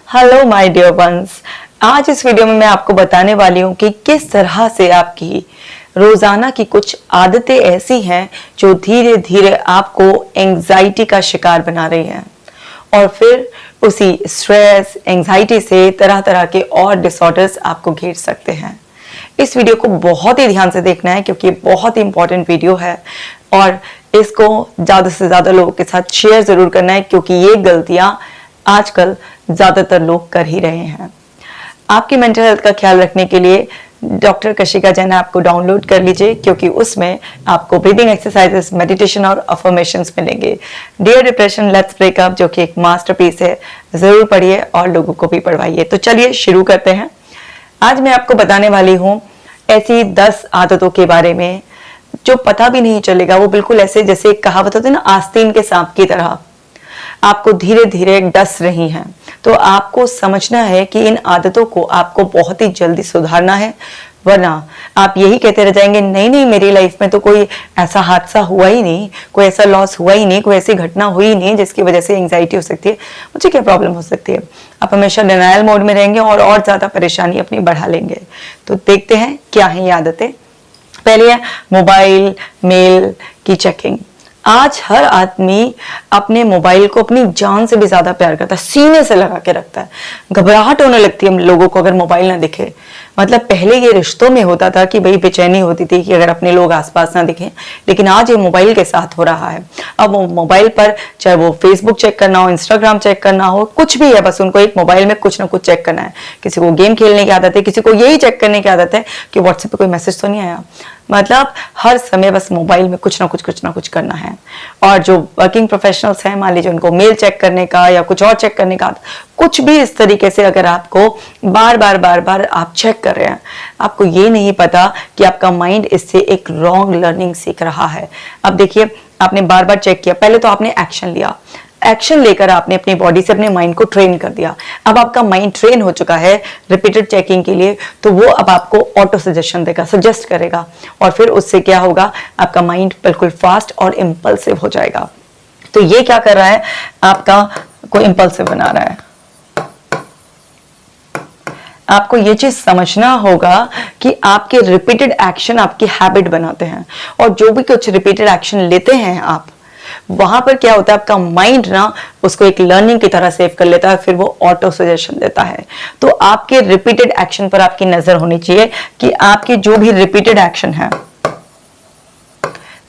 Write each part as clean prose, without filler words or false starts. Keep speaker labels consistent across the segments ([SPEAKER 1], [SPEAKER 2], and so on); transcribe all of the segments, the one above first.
[SPEAKER 1] Hello my dear ones. आज इस video में मैं आपको बताने वाली हूँ कि किस तरह से आपकी रोजाना की कुछ आदतें ऐसी हैं जो धीरे धीरे आपको एंजाइटी का शिकार बना रही हैं और फिर उसी स्ट्रेस एंजाइटी से तरह तरह के और डिसऑर्डर्स आपको घेर सकते हैं। इस वीडियो को बहुत ही ध्यान से देखना है क्योंकि बहुत ही इंपॉर्टेंट वीडियो है और इसको ज़्यादा से ज़्यादा लोगों के साथ शेयर ज़रूर करना है क्योंकि ये गलतियाँ आजकल ज़्यादातर लोग कर ही रहे हैं। आपकी मेंटल हेल्थ का ख्याल रखने के लिए डॉक्टर कशिका जैन ऐप को डाउनलोड कर लीजिए क्योंकि उसमें आपको ब्रीदिंग एक्सरसाइजेस, मेडिटेशन और अफर्मेशंस मिलेंगे। Dear depression let's break up जो कि एक मास्टरपीस है, ज़रूर पढ़िए और लोगों को भी पढ़वाइए। तो चलिए शुरू करते हैं। आज मैं आपको बताने वाली हूँ ऐसी 10 आदतों के बारे में जो पता भी नहीं चलेगा, वो बिल्कुल ऐसे जैसे कहावत होती है ना, आस्तीन के सांप की तरह आपको धीरे धीरे डस रही हैं। तो आपको समझना है कि इन आदतों को आपको बहुत ही जल्दी सुधारना है, वरना आप यही कहते रह जाएंगे नहीं नहीं मेरी लाइफ में तो कोई ऐसा हादसा हुआ ही नहीं, कोई ऐसा लॉस हुआ ही नहीं, कोई ऐसी घटना हुई ही नहीं जिसकी वजह से एंजाइटी हो सकती है, मुझे क्या प्रॉब्लम हो सकती है। आप हमेशा डिनायल मोड में रहेंगे और ज्यादा परेशानी अपनी बढ़ा लेंगे। तो देखते हैं क्या है ये आदतें। पहले है मोबाइल मेल की चेकिंग। आज हर आदमी अपने मोबाइल को अपनी जान से भी ज्यादा प्यार करता है, सीने से लगा के रखता है। घबराहट होने लगती है हम लोगों को अगर मोबाइल ना दिखे। मतलब पहले ये रिश्तों में होता था कि भाई बेचैनी होती थी कि अगर अपने लोग आसपास ना दिखें, लेकिन आज ये मोबाइल के साथ हो रहा है। अब वो मोबाइल पर चाहे वो फेसबुक चेक करना हो, इंस्टाग्राम चेक करना हो, कुछ भी है, बस उनको एक मोबाइल में कुछ ना कुछ चेक करना है। किसी को गेम खेलने की आदत है, किसी को यही चेक करने की आदत है कि व्हाट्सएप पे कोई मैसेज तो नहीं आया। मतलब हर समय बस मोबाइल में कुछ ना कुछ करना है। और जो वर्किंग प्रोफेशनल्स हैं, मान लीजिए उनको मेल चेक करने का या कुछ और चेक करने का, कुछ भी इस तरीके से अगर आपको बार बार आप चेक कर रहे हैं, आपको ये नहीं पता कि आपका माइंड इससे एक रॉन्ग लर्निंग सीख रहा है। अब देखिए, आपने बार बार चेक किया, पहले तो आपने एक्शन लिया, एक्शन लेकर आपने अपनी बॉडी से अपने माइंड को ट्रेन कर दिया। अब आपका माइंड ट्रेन हो चुका है रिपीटेड चेकिंग के लिए, तो वो अब आपको ऑटो सजेशन देगा, सजेस्ट करेगा और फिर उससे क्या होगा, आपका माइंड बिल्कुल फास्ट और इम्पल्सिव हो जाएगा। तो ये क्या कर रहा है, आपका को इम्पल्सिव बना रहा है। आपको ये चीज समझना होगा कि आपके रिपीटेड एक्शन आपकी हैबिट बनाते हैं और जो भी कुछ रिपीटेड एक्शन लेते हैं आप, वहां पर क्या होता है, आपका माइंड ना उसको एक लर्निंग की तरह सेव कर लेता है, फिर वो ऑटो सजेशन देता है। तो आपके रिपीटेड एक्शन पर आपकी नजर होनी चाहिए कि आपके जो भी रिपीटेड एक्शन है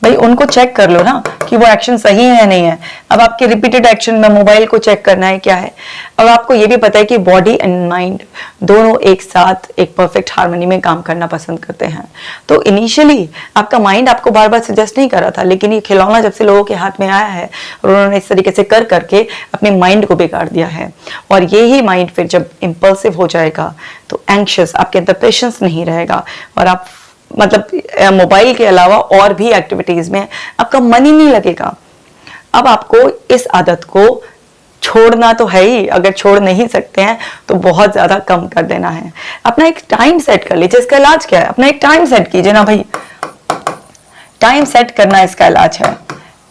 [SPEAKER 1] भाई उनको चेक कर लो ना कि वो एक्शन सही है या नहीं है। अब आपके रिपीटेड एक्शन में मोबाइल को चेक करना है क्या है। अब आपको ये भी पता है कि बॉडी एंड माइंड दोनों एक साथ एक परफेक्ट हार्मनी में काम करना पसंद करते हैं। तो इनिशियली आपका माइंड आपको बार बार सजेस्ट नहीं कर रहा था, लेकिन ये खिलौना जब से लोगों के हाथ में आया है और उन्होंने इस तरीके से कर करके अपने माइंड को बिगाड़ दिया है। और ये ही माइंड फिर जब इम्पल्सिव हो जाएगा तो एंग्शियस, आपके अंदर पेशेंस नहीं रहेगा और आप मतलब मोबाइल के अलावा और भी एक्टिविटीज में आपका मन ही नहीं लगेगा। अब आपको इस आदत को छोड़ना तो है ही, अगर छोड़ नहीं सकते हैं तो बहुत ज्यादा कम कर देना है। अपना एक टाइम सेट कर लीजिए। इसका इलाज क्या है, अपना एक टाइम सेट कीजिए ना भाई, टाइम सेट करना इसका इलाज है।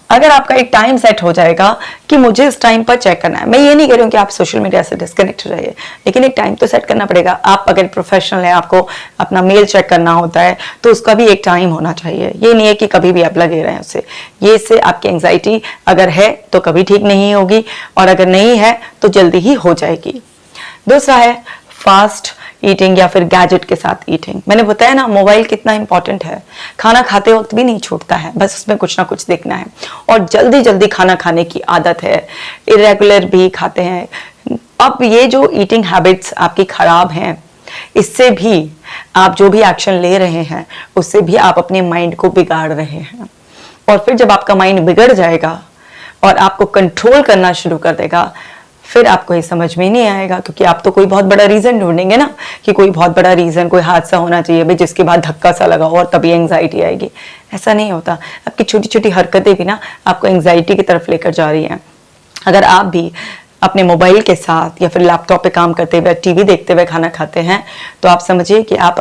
[SPEAKER 1] अगर आपका एक टाइम सेट हो जाएगा कि मुझे इस टाइम पर चेक करना है, मैं ये नहीं कह रही हूँ कि आप सोशल मीडिया से डिस्कनेक्ट रहिए, लेकिन एक टाइम तो सेट करना पड़ेगा। आप अगर प्रोफेशनल है, आपको अपना मेल चेक करना होता है तो उसका भी एक टाइम होना चाहिए। ये नहीं है कि कभी भी आप लगे रहें उससे। ये इससे आपकी एंग्जाइटी अगर है तो कभी ठीक नहीं होगी और अगर नहीं है तो जल्दी ही हो जाएगी। दूसरा है फास्ट ईटिंग या फिर गैजेट के साथ ईटिंग। मैंने बताया ना मोबाइल कितना इंपॉर्टेंट है, खाना खाते वक्त भी नहीं छूटता है, बस उसमें कुछ ना कुछ देखना है और जल्दी जल्दी खाना खाने की आदत है, इरेगुलर भी खाते हैं। अब ये जो ईटिंग हैबिट्स आपकी खराब हैं, इससे भी आप जो भी एक्शन ले रहे हैं उससे भी आप अपने माइंड को बिगाड़ रहे हैं। और फिर जब आपका माइंड बिगड़ जाएगा और आपको कंट्रोल करना शुरू कर देगा, फिर आपको ये समझ में नहीं आएगा क्योंकि आप तो कोई बहुत बड़ा रीजन ढूंढेंगे ना कि कोई बहुत बड़ा रीजन, कोई हादसा होना चाहिए भाई जिसके बाद धक्का सा लगा और तभी एंग्जाइटी आएगी। ऐसा नहीं होता। आपकी छोटी छोटी हरकतें भी ना आपको एंग्जाइटी की तरफ लेकर जा रही हैं। अगर आप भी अपने मोबाइल के साथ या फिर लैपटॉप पे काम करते हुए, टीवी देखते हुए खाना खाते हैं तो आप समझिए कि आप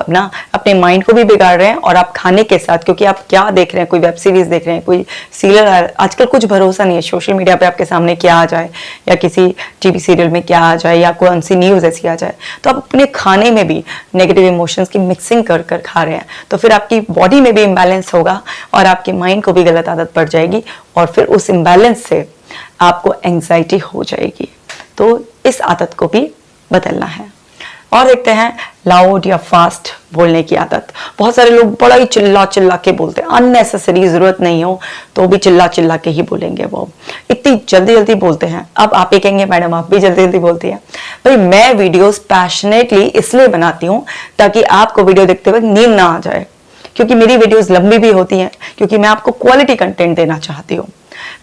[SPEAKER 1] अपने माइंड को भी बिगाड़ रहे हैं और आप खाने के साथ, क्योंकि आप क्या देख रहे हैं, कोई वेब सीरीज देख रहे हैं, कोई सीरियल, आजकल कुछ भरोसा नहीं है सोशल मीडिया पे आपके सामने क्या आ जाए, या किसी टीवी सीरियल में क्या आ जाए, या कौन सी न्यूज़ ऐसी आ जाए, तो आप अपने खाने में भी नेगेटिव इमोशंस की मिक्सिंग कर कर खा रहे हैं, तो फिर आपकी बॉडी में भी इम्बैलेंस होगा और आपके माइंड को भी गलत आदत पड़ जाएगी और फिर उस इम्बैलेंस से आपको एंग्जाइटी हो जाएगी। तो इस आदत को भी बदलना है। और देखते हैं लाउड या फास्ट बोलने की आदत। बहुत सारे लोग बड़ा ही चिल्ला चिल्ला के बोलते हैं, अननेसेसरी, जरूरत नहीं हो तो भी चिल्ला चिल्ला के ही बोलेंगे, वो इतनी जल्दी जल्दी बोलते हैं। अब आप ये कहेंगे मैडम आप भी जल्दी जल्दी बोलती हैं। भाई मैं वीडियोस पैशनेटली इसलिए बनाती हूँ ताकि आपको वीडियो देखते वक्त नींद ना आ जाए, क्योंकि मेरी वीडियोस लंबी भी होती हैं, क्योंकि मैं आपको क्वालिटी कंटेंट देना चाहती हूँ।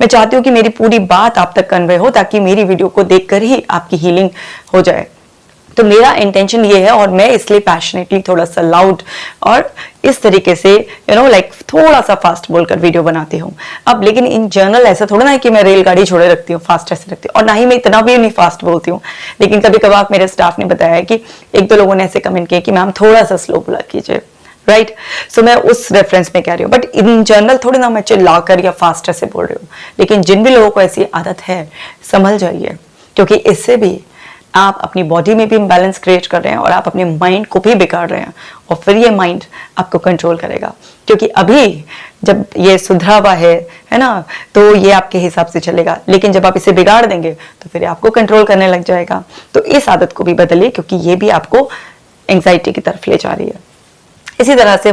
[SPEAKER 1] मैं चाहती हूँ कि मेरी पूरी बात आप तक कन्वे हो ताकि मेरी वीडियो को देखकर ही आपकी हीलिंग हो जाए। तो मेरा इंटेंशन ये है और मैं इसलिए पैशनेटली थोड़ा सा लाउड और इस तरीके से लाइक थोड़ा सा फास्ट बोलकर वीडियो बनाती हूँ। अब लेकिन इन जनरल ऐसा थोड़ा ना है कि मैं रेलगाड़ी छोड़े रखती हूँ, फास्ट ऐसे रखती हूँ, और ना ही मैं इतना भी नहीं फास्ट बोलती हूँ। लेकिन कभी कभार मेरे स्टाफ ने बताया कि एक दो लोगों ने ऐसे कमेंट किए कि मैम थोड़ा सा स्लो बोला कीजिए, राइट। सो मैं उस रेफरेंस में कह रही हूँ, बट इन जनरल थोड़ी ना मैं चिल्ला कर या फास्ट ऐसे बोल रही हूँ। लेकिन जिन भी लोगों को ऐसी आदत है संभल जाइए, क्योंकि इससे भी आप अपनी बॉडी में भी इम्बैलेंस क्रिएट कर रहे हैं और आप अपने माइंड को भी बिगाड़ रहे हैं, और फिर ये माइंड आपको कंट्रोल करेगा। क्योंकि अभी जब ये सुधरा हुआ है ना, तो ये आपके हिसाब से चलेगा, लेकिन जब आप इसे बिगाड़ देंगे तो फिर आपको कंट्रोल करने लग जाएगा। तो इस आदत को भी बदलिए, क्योंकि ये भी आपको एंग्जाइटी की तरफ ले जा रही है। इसी तरह से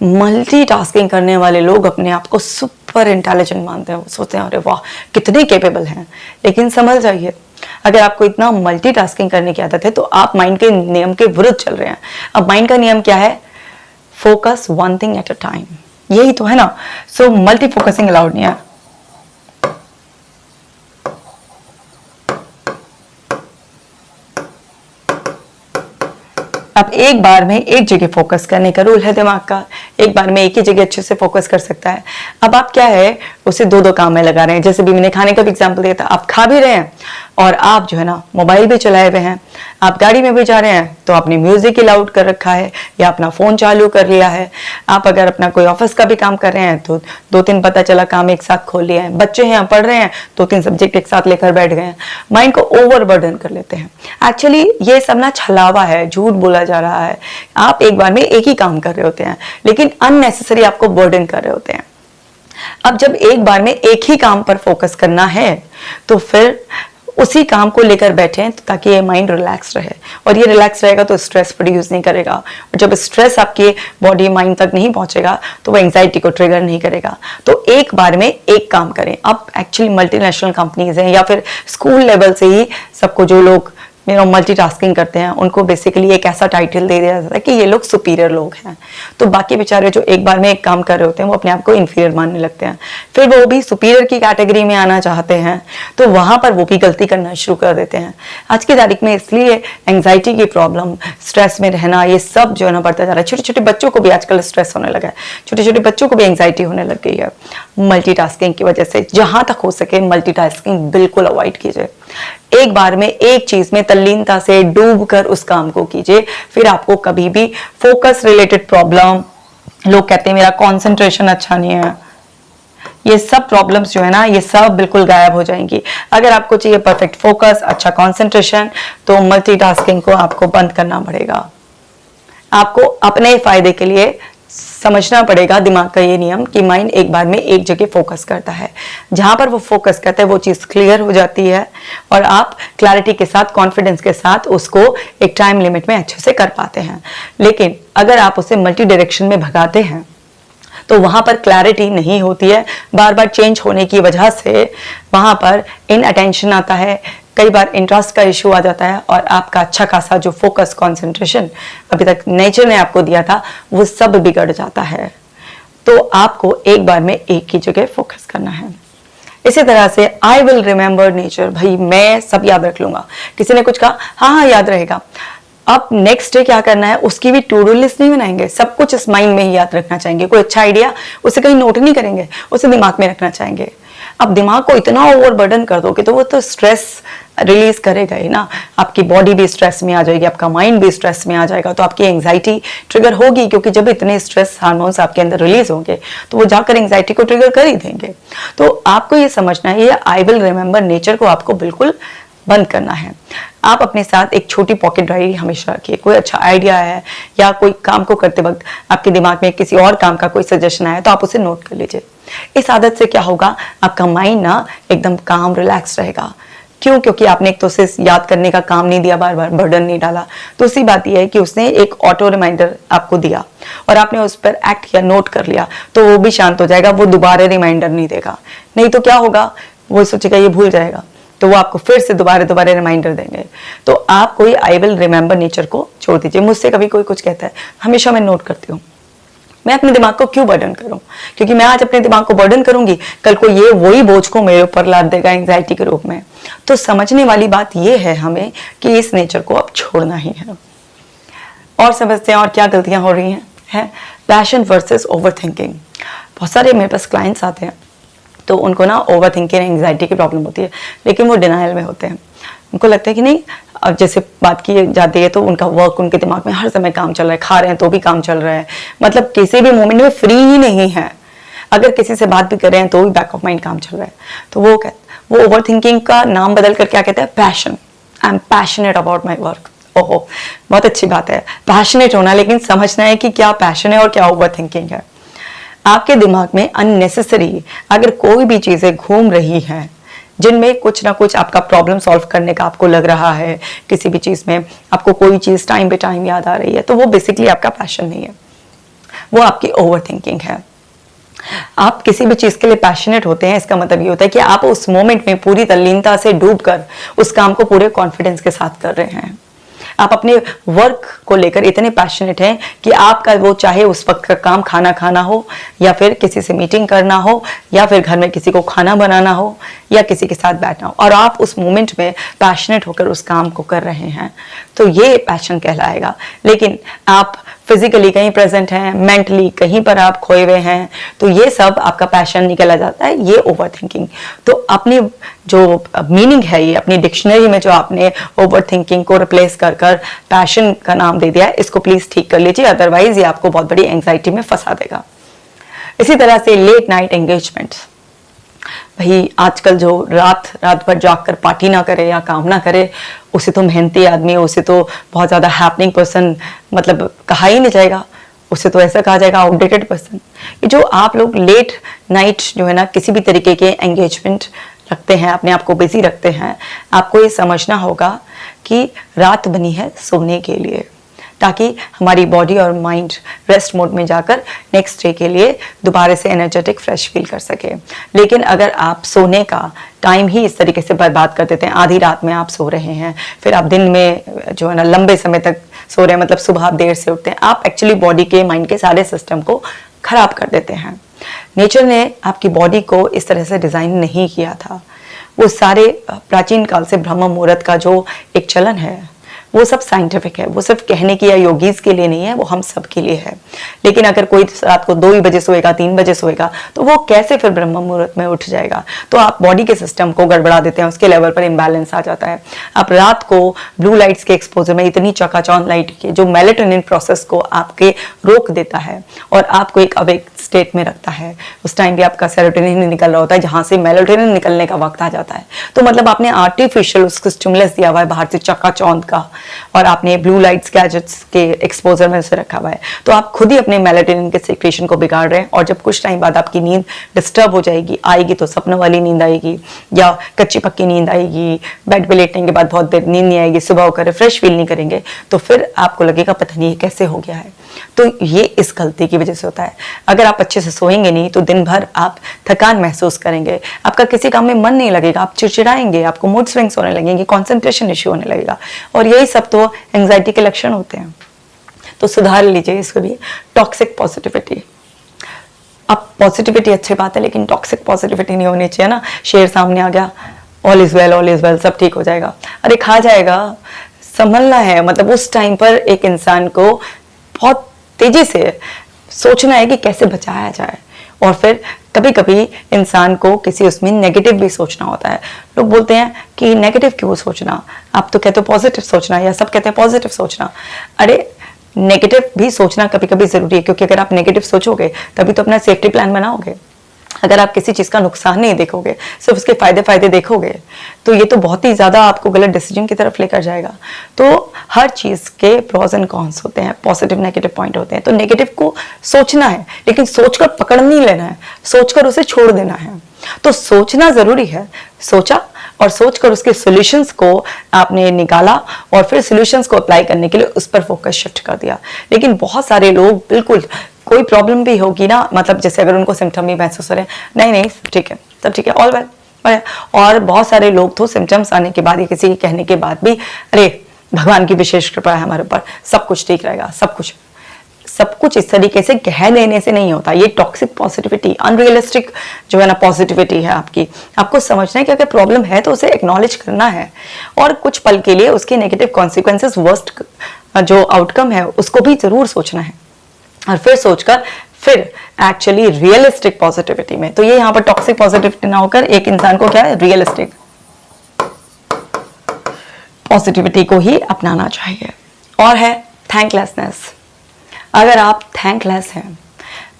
[SPEAKER 1] मल्टीटास्किंग करने वाले लोग अपने आप को सुपर इंटेलिजेंट मानते हैं। वो सोचते हैं अरे वाह कितने केपेबल हैं, लेकिन समझ जाइए अगर आपको इतना मल्टीटास्किंग करने की आदत है तो आप माइंड के नियम के विरुद्ध चल रहे हैं। अब माइंड का नियम क्या है? Focus one thing at a time, यही तो है ना। सो मल्टी फोकसिंग अलाउड नहीं है। अब एक बार में एक जगह फोकस करने का रूल है दिमाग का, एक बार में एक ही जगह अच्छे से फोकस कर सकता है। अब आप क्या है उसे दो दो काम में लगा रहे हैं। जैसे भी मैंने खाने का भी एग्जांपल दिया था, आप खा भी रहे हैं और आप जो है ना मोबाइल भी चलाए हुए हैं, आप गाड़ी में भी जा रहे हैं तो आपने म्यूजिक ही लाउड कर रखा है या अपना फोन चालू कर लिया है। आप अगर अपना कोई ऑफिस का भी काम कर रहे हैं तो दो तीन पता चला काम एक साथ खोल लिया है। बच्चे हैं पढ़ रहे हैं, दो तीन सब्जेक्ट एक साथ लेकर बैठ गए हैं, माइंड को ओवरबर्डन कर लेते हैं। एक्चुअली ये सब ना छलावा है, झूठ बोला जा रहा है। आप एक बार में एक ही काम कर रहे होते हैं, लेकिन अननेसेसरी आपको बर्डन कर रहे होते हैं। अब जब एक बार में एक ही काम पर फोकस करना है तो फिर उसी काम को लेकर बैठे हैं ताकि ये माइंड रिलैक्स रहे, और ये रिलैक्स रहेगा तो स्ट्रेस प्रोड्यूस नहीं करेगा, और जब स्ट्रेस आपके बॉडी माइंड तक नहीं पहुंचेगा तो वो एंजाइटी को ट्रिगर नहीं करेगा। तो एक बार में एक काम करें। अब एक्चुअली मल्टीनेशनल कंपनीज हैं या फिर स्कूल लेवल से ही सबको जो लोग मल्टीटास्किंग करते हैं उनको बेसिकली एक ऐसा टाइटल दे दिया जाता है कि ये लोग सुपीरियर लोग हैं। तो बाकी बेचारे जो एक बार में एक काम कर रहे होते हैं वो अपने आप को इन्फीरियर मानने लगते हैं, फिर वो भी सुपीरियर की कैटेगरी में आना चाहते हैं तो वहां पर वो भी गलती करना शुरू कर देते हैं। आज की तारीख में इसलिए एंग्जाइटी की प्रॉब्लम, स्ट्रेस में रहना, ये सब जो है ना बढ़ता जा रहा है। छोटे छोटे बच्चों को भी आजकल स्ट्रेस होने लगा है, छोटे छोटे बच्चों को भी एंग्जाइटी होने लग गई है मल्टीटास्किंग की वजह से। जहां तक हो सके मल्टीटास्किंग बिल्कुल अवॉइड कीजिए। एक बार में एक चीज में तल्लीनता से डूबकर उस काम को कीजिए, फिर आपको कभी भी फोकस रिलेटेड प्रॉब्लम, लोग कहते हैं मेरा कंसंट्रेशन अच्छा नहीं है, ये सब प्रॉब्लम्स जो है ना ये सब बिल्कुल गायब हो जाएंगी। अगर आपको चाहिए परफेक्ट फोकस, अच्छा कंसंट्रेशन, तो मल्टीटास्किंग को आपको बंद करना पड़ेगा। आपको अपने फायदे के लिए समझना पड़ेगा दिमाग का ये नियम कि माइंड एक बार में एक जगह फोकस करता है। जहां पर वो फोकस करता है वो चीज क्लियर हो जाती है और आप क्लैरिटी के साथ, कॉन्फिडेंस के साथ उसको एक टाइम लिमिट में अच्छे से कर पाते हैं। लेकिन अगर आप उसे मल्टी डायरेक्शन में भगाते हैं तो वहां पर क्लैरिटी नहीं होती है, बार बार चेंज होने की वजह से वहां पर इनअटेंशन आता है, कई बार इंटरेस्ट का इशू आ जाता है और आपका अच्छा खासा जो फोकस, कंसंट्रेशन अभी तक नेचर ने आपको दिया था वो सब बिगड़ जाता है। तो आपको एक बार में एक ही जगह फोकस करना है। इसी तरह से आई विल रिमेंबर नेचर, भाई मैं सब याद रख लूंगा। किसी ने कुछ कहा, हाँ याद रहेगा। अब नेक्स्ट डे क्या करना है उसकी भी टू डू लिस्ट नहीं बनाएंगे, सब कुछ इस माइंड में ही याद रखना चाहेंगे। कोई अच्छा आइडिया उसे कहीं नोट नहीं करेंगे, उसे दिमाग में रखना चाहेंगे। अब दिमाग को इतना ओवरबर्डन कर दोगे तो वो तो स्ट्रेस रिलीज करेगा ही ना। आपकी बॉडी भी स्ट्रेस में आ जाएगी, आपका माइंड भी स्ट्रेस में आ जाएगा, तो आपकी एंग्जाइटी ट्रिगर होगी, क्योंकि जब इतने स्ट्रेस हार्मोन्स आपके अंदर रिलीज होंगे तो वो जाकर एंग्जाइटी को ट्रिगर कर ही देंगे। तो आपको ये समझना है, ये आई विल रिमेंबर नेचर को आपको बिल्कुल बंद करना है। आप अपने साथ एक छोटी पॉकेट डायरी हमेशा रखिए। कोई अच्छा आइडिया है या कोई काम को करते वक्त आपके दिमाग में किसी और काम का कोई सजेशन आया तो आप उसे नोट कर लीजिए। इस आदत से क्या होगा, आपका माइंड ना एकदम काम रिलैक्स रहेगा। क्यों? क्योंकि आपने एक तो उसे याद करने का काम नहीं दिया, बार बार बर्डन नहीं डाला। दूसरी बात यह है कि उसने एक ऑटो रिमाइंडर आपको दिया और आपने उस पर एक्ट किया, नोट कर लिया, तो वो भी शांत हो जाएगा, वो दोबारा रिमाइंडर नहीं देगा। नहीं तो क्या होगा, वो सोचेगा ये भूल जाएगा, तो वो आपको फिर से दोबारा रिमाइंडर देंगे। तो आप कोई आई विल रिमेंबर नेचर को छोड़ दीजिए। मुझसे कभी कोई कुछ कहता है, हमेशा मैं नोट करती हूँ। मैं अपने दिमाग को क्यों बर्डन करूं? क्योंकि मैं आज अपने दिमाग को बर्डन करूंगी, कल को ये वही बोझ को मेरे ऊपर लाद देगा एंग्जाइटी के रूप में। तो समझने वाली बात ये है हमें कि इस नेचर को अब छोड़ना ही है। और समझते हैं और क्या गलतियां हो रही हैं। Passion versus over thinking. बहुत सारे मेरे पास क्लाइंट्स आते हैं तो उनको ना ओवर थिंकिंग एंग्जाइटी की प्रॉब्लम होती है, लेकिन वो डिनाइल में होते हैं। उनको लगता है कि नहीं, अब जैसे बात की जाती है तो उनका वर्क, उनके दिमाग में हर समय काम चल रहा है, खा रहे हैं तो भी काम चल रहा है, मतलब किसी भी मोमेंट में फ्री ही नहीं है। अगर किसी से बात भी कर रहे हैं तो भी बैक ऑफ माइंड काम चल रहा है। तो वो ओवर थिंकिंग का नाम बदल कर क्या कहते हैं, passion. I am passionate about my work. ओहो, बहुत अच्छी बात है पैशनेट होना, लेकिन समझना है कि क्या पैशन है और क्या ओवर थिंकिंग है। आपके दिमाग में अननेसेसरी अगर कोई भी चीजें घूम रही हैं जिनमें कुछ ना कुछ आपका प्रॉब्लम सॉल्व करने का आपको लग रहा है, किसी भी चीज में आपको कोई चीज टाइम पे टाइम याद आ रही है, तो वो बेसिकली आपका पैशन नहीं है, वो आपकी ओवर थिंकिंग है। आप किसी भी चीज के लिए पैशनेट होते हैं, इसका मतलब ये होता है कि आप उस मोमेंट में पूरी तल्लीनता से डूबकर उस काम को पूरे कॉन्फिडेंस के साथ कर रहे हैं। आप अपने वर्क को लेकर इतने पैशनेट हैं कि आपका वो चाहे उस वक्त का काम खाना खाना हो, या फिर किसी से मीटिंग करना हो, या फिर घर में किसी को खाना बनाना हो, या किसी के साथ बैठना हो, और आप उस मोमेंट में पैशनेट होकर उस काम को कर रहे हैं, तो ये पैशन कहलाएगा। लेकिन आप फिजिकली कहीं प्रेजेंट हैं, मेंटली कहीं पर आप खोए हुए हैं, तो ये सब आपका पैशन निकला जाता है, ये ओवर थिंकिंग। तो अपनी जो मीनिंग है, ये अपनी डिक्शनरी में जो आपने ओवर थिंकिंग को रिप्लेस कर कर पैशन का नाम दे दिया है, इसको प्लीज ठीक कर लीजिए, अदरवाइज ये आपको बहुत बड़ी एंग्जाइटी में फंसा देगा। इसी तरह से लेट नाइट एंगेजमेंट। भाई आजकल जो रात भर जाग कर पार्टी ना करे या काम ना करे, उसे तो मेहनती आदमी, उसे तो बहुत ज्यादा हैपनिंग पर्सन मतलब कहा ही नहीं जाएगा, उसे तो ऐसा कहा जाएगा आउटडेटेड पर्सन। जो आप लोग लेट नाइट जो है ना किसी भी तरीके के एंगेजमेंट रखते हैं, अपने आप को बिजी रखते हैं, आपको ये समझना होगा कि रात बनी है सोने के लिए, ताकि हमारी बॉडी और माइंड रेस्ट मोड में जाकर नेक्स्ट डे के लिए दोबारा से एनर्जेटिक फ्रेश फील कर सके। लेकिन अगर आप सोने का टाइम ही इस तरीके से बर्बाद कर देते हैं, आधी रात में आप सो रहे हैं, फिर आप दिन में जो है ना लंबे समय तक सो रहे हैं, मतलब सुबह आप देर से उठते हैं, आप एक्चुअली बॉडी के माइंड के सारे सिस्टम को खराब कर देते हैं। नेचर ने आपकी बॉडी को इस तरह से डिजाइन नहीं किया था। वो सारे प्राचीन काल से ब्रह्म मुहूर्त का जो एक चलन है वो सब साइंटिफिक है, वो सिर्फ कहने की या योगीज के लिए नहीं है, वो हम सब के लिए है। लेकिन अगर कोई रात को 2 बजे सोएगा, 3 बजे सोएगा, तो वो कैसे फिर ब्रह्म मुहूर्त में उठ जाएगा? तो आप बॉडी के सिस्टम को गड़बड़ा देते हैं, उसके लेवल पर इम्बैलेंस आ जाता है। आप रात को ब्लू लाइट्स के एक्सपोजर में इतनी चकाचौंध लाइट के जो मेलेटोनिन प्रोसेस को आपके रोक देता है और आपको एक अवेक स्टेट में रखता है, उस टाइम भी आपका सेरोटोनिन निकल रहा होता है, जहां से मेलेटोनिन निकलने का वक्त आ जाता है। तो मतलब आपने आर्टिफिशियल उसको स्टिमुलस दिया हुआ है बाहर से चकाचौंध का, और आपने ब्लू लाइट्स गैजेट्स के एक्सपोजर में उसे रखा हुआ है, तो आप खुद ही अपने मेलेटोनिन के सिक्रेशन को बिगाड़ रहे हैं। और जब कुछ टाइम बाद आपकी नींद डिस्टर्ब हो जाएगी, आएगी तो सपनों वाली नींद आएगी या कच्ची पक्की नींद आएगी, बेड पे लेटने के बाद बहुत देर नींद नहीं आएगी, सुबह होकर रिफ्रेश फील नहीं करेंगे, तो फिर आपको लगेगा पता नहीं ये कैसे हो गया है। तो ये इस गलती की वजह से होता है। अगर आप अच्छे से सोएंगे नहीं तो दिन भर आप थकान महसूस करेंगे, आपका किसी काम में मन नहीं लगेगा, आप चिड़चिड़ाएंगे, आपको मूड स्विंग्स होने लगेंगे, कंसंट्रेशन इश्यू होने लगेगा, और यही सब तो एंजाइटी के लक्षण होते हैं। तो सुधार लीजिए इसको भी। Toxic positivity. अब पॉजिटिविटी अच्छी बात है, लेकिन टॉक्सिक पॉजिटिविटी नहीं होनी चाहिए ना। शेर सामने आ गया, ऑल इज वेल, सब ठीक हो जाएगा। अरे खा जाएगा, संभलना है। मतलब उस टाइम पर एक इंसान को बहुत तेजी से सोचना है कि कैसे बचाया जाए, और फिर कभी कभी इंसान को किसी उसमें नेगेटिव भी सोचना होता है। लोग बोलते हैं कि नेगेटिव क्यों सोचना, आप तो कहते हो पॉजिटिव सोचना, या सब कहते हैं पॉजिटिव सोचना। अरे नेगेटिव भी सोचना कभी कभी जरूरी है, क्योंकि अगर आप नेगेटिव सोचोगे तभी तो अपना सेफ्टी प्लान बनाओगे। अगर आप किसी चीज का नुकसान नहीं देखोगे, सिर्फ उसके फायदे देखोगे, तो ये तो बहुत ही ज्यादा आपको गलत डिसीजन की तरफ लेकर जाएगा। तो हर चीज के प्रॉस एंड कॉन्स होते हैं, पॉजिटिव नेगेटिव पॉइंट होते हैं। तो नेगेटिव को सोचना है, लेकिन सोचकर पकड़ नहीं लेना है, सोचकर उसे छोड़ देना है। तो सोचना जरूरी है, सोचा और सोचकर उसके सॉल्यूशंस को आपने निकाला और फिर सॉल्यूशंस को अप्लाई करने के लिए उस पर फोकस शिफ्ट कर दिया। लेकिन बहुत सारे लोग बिल्कुल कोई प्रॉब्लम भी होगी ना, मतलब जैसे अगर उनको सिम्टम भी महसूस हो रहे हैं, नहीं ठीक है, सब ठीक है, ऑल वेल। और बहुत सारे लोग तो सिम्टम्स आने के बाद या किसी के कहने के बाद भी, अरे भगवान की विशेष कृपा है हमारे ऊपर, सब कुछ ठीक रहेगा, सब कुछ इस तरीके से कह देने से नहीं होता। ये टॉक्सिक पॉजिटिविटी, अनरियलिस्टिक जो है ना पॉजिटिविटी है आपकी। आपको समझना है कि अगर प्रॉब्लम है तो उसे एक्नॉलेज करना है और कुछ पल के लिए उसके नेगेटिव कॉन्सिक्वेंसेस, वर्स्ट जो आउटकम है उसको भी जरूर सोचना है, और फिर सोचकर फिर एक्चुअली रियलिस्टिक पॉजिटिविटी में। तो ये यहाँ पर टॉक्सिक पॉजिटिविटी ना होकर एक इंसान को क्या है, रियलिस्टिक पॉजिटिविटी को ही अपनाना चाहिए। और है थैंकलेसनेस। अगर आप थैंकलेस हैं,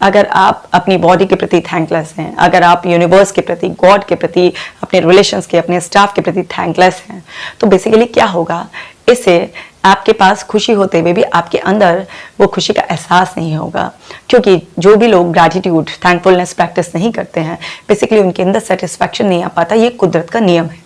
[SPEAKER 1] अगर आप अपनी बॉडी के प्रति थैंकलेस हैं, अगर आप यूनिवर्स के प्रति, गॉड के प्रति, अपने रिलेशंस के, अपने स्टाफ के प्रति थैंकलेस हैं, तो बेसिकली क्या होगा, इससे आपके पास खुशी होते हुए भी आपके अंदर वो खुशी का एहसास नहीं होगा। क्योंकि जो भी लोग ग्रैटिट्यूड, थैंकफुलनेस प्रैक्टिस नहीं करते हैं, बेसिकली उनके अंदर सेटिस्फैक्शन नहीं आ पाता। ये कुदरत का नियम है।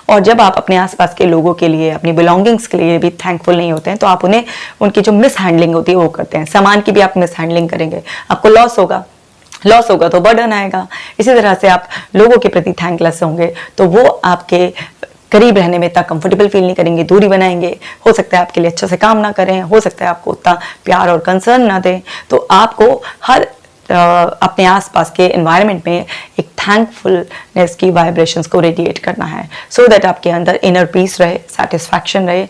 [SPEAKER 1] और जब आप अपने आसपास के लोगों के लिए, अपनी बिलोंगिंग्स के लिए भी थैंकफुल नहीं होते हैं, तो आप उन्हें, उनकी जो मिस हैंडलिंग होती है वो करते हैं। सामान की भी आप मिस हैंडलिंग करेंगे, आपको लॉस होगा तो बर्डन आएगा। इसी तरह से आप लोगों के प्रति थैंकलेस होंगे तो वो आपके करीब रहने में इतना कंफर्टेबल फील नहीं करेंगे, दूरी बनाएंगे। हो सकता है आपके लिए अच्छे से काम ना करें, हो सकता है आपको उतना प्यार और कंसर्न ना दें। तो आपको हर अपने आसपास के एनवायरनमेंट में एक थैंकफुलनेस की वाइब्रेशंस को रेडिएट करना है, सो दैट आपके अंदर इनर पीस रहे, सेटिस्फैक्शन रहे,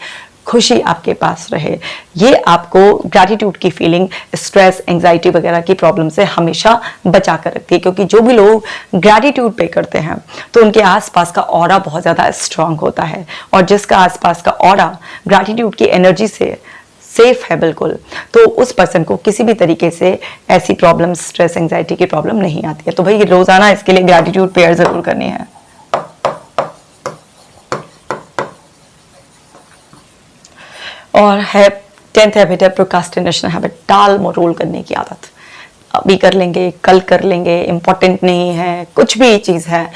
[SPEAKER 1] खुशी आपके पास रहे। ये आपको ग्रैटिट्यूड की फीलिंग, स्ट्रेस, एंजाइटी वगैरह की प्रॉब्लम से हमेशा बचा कर रखती है। क्योंकि जो भी लोग ग्रैटिट्यूड पे करते हैं तो उनके आसपास का ऑरा बहुत ज़्यादा स्ट्रांग होता है, और जिसका आसपास का ऑरा ग्रैटिट्यूड की एनर्जी से सेफ है बिल्कुल, तो उस पर्सन को किसी भी तरीके से ऐसी प्रॉब्लम, स्ट्रेस, एंजाइटी की प्रॉब्लम नहीं आती है। तो भाई रोजाना इसके लिए ग्रैटिट्यूड प्रेयर जरूर करनी है। और है 10th हैबिट है प्रोक्रास्टिनेशन हैबिट, टाल मरोल करने की आदत। अभी कर लेंगे, कल कर लेंगे, इम्पोर्टेंट नहीं है, कुछ भी चीज़ है,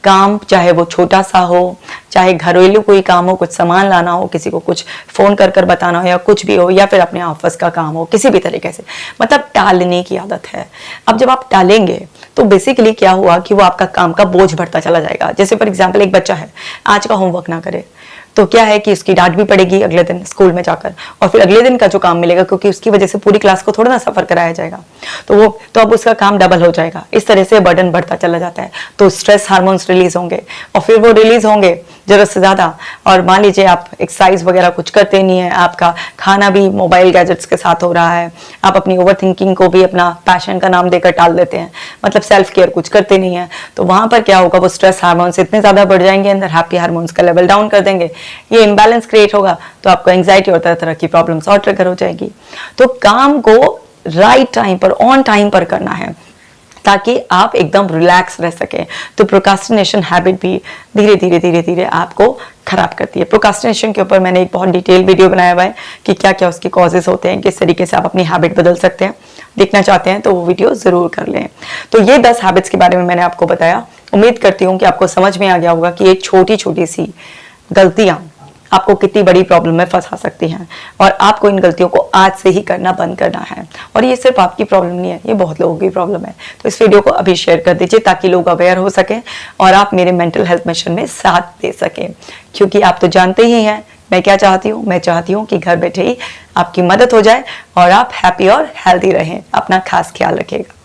[SPEAKER 1] काम चाहे वो छोटा सा हो, चाहे घरेलू कोई काम हो, कुछ सामान लाना हो, किसी को कुछ फोन कर बताना हो, या कुछ भी हो, या फिर अपने ऑफिस का काम हो, किसी भी तरीके से, मतलब टालने की आदत है। अब जब आप टालेंगे तो बेसिकली क्या हुआ कि वो आपका काम का बोझ बढ़ता चला जाएगा। जैसे फॉर एग्जाम्पल एक बच्चा है, आज का होमवर्क ना करे तो क्या है कि उसकी डांट भी पड़ेगी अगले दिन स्कूल में जाकर, और फिर अगले दिन का जो काम मिलेगा, क्योंकि उसकी वजह से पूरी क्लास को थोड़ा ना सफर कराया जाएगा, तो अब उसका काम डबल हो जाएगा। इस तरह से बर्डन बढ़ता चला जाता है। तो स्ट्रेस हार्मोन्स रिलीज होंगे, और फिर वो रिलीज होंगे जरूरत से ज्यादा। और मान लीजिए आप एक्सरसाइज वगैरह कुछ करते नहीं है, आपका खाना भी मोबाइल गैजेट्स के साथ हो रहा है, आप अपनी ओवर थिंकिंग को भी अपना पैशन का नाम देकर टाल देते हैं, मतलब सेल्फ केयर कुछ करते नहीं है, तो वहां पर क्या होगा, वो स्ट्रेस हार्मोन्स इतने ज्यादा बढ़ जाएंगे अंदर, हैप्पी हार्मोन्स का लेवल डाउन कर देंगे। ये इम्बैलेंस क्रिएट होगा तो आपको एंग्जाइटी और तरह तरह की प्रॉब्लम्स और ट्रिगर हो जाएगी। तो काम को राइट टाइम पर, ऑन टाइम पर करना है, ताकि आप एकदम रिलैक्स रह सके। तो प्रोक्रास्टिनेशन हैबिट भी धीरे धीरे आपको खराब करती है। प्रोक्रास्टिनेशन के ऊपर मैंने एक बहुत डिटेल वीडियो बनाया हुआ है कि क्या क्या उसके कॉजेस होते हैं, किस तरीके से आप अपनी हैबिट बदल सकते हैं। देखना चाहते हैं तो वो वीडियो जरूर कर लें। तो ये 10 हैबिट्स के बारे में मैंने आपको बताया। उम्मीद करती हूँ कि आपको समझ में आ गया होगा कि ये छोटी छोटी सी गलतियां आपको कितनी बड़ी प्रॉब्लम में फंसा सकती हैं, और आपको इन गलतियों को आज से ही करना बंद करना है। और ये सिर्फ आपकी प्रॉब्लम नहीं है, ये बहुत लोगों की प्रॉब्लम है। तो इस वीडियो को अभी शेयर कर दीजिए ताकि लोग अवेयर हो सकें और आप मेरे मेंटल हेल्थ मिशन में साथ दे सकें। क्योंकि आप तो जानते ही हैं मैं क्या चाहती हूँ। मैं चाहती हूँ कि घर बैठे ही आपकी मदद हो जाए और आप हैप्पी और हेल्दी रहें। अपना खास ख्याल रखिएगा।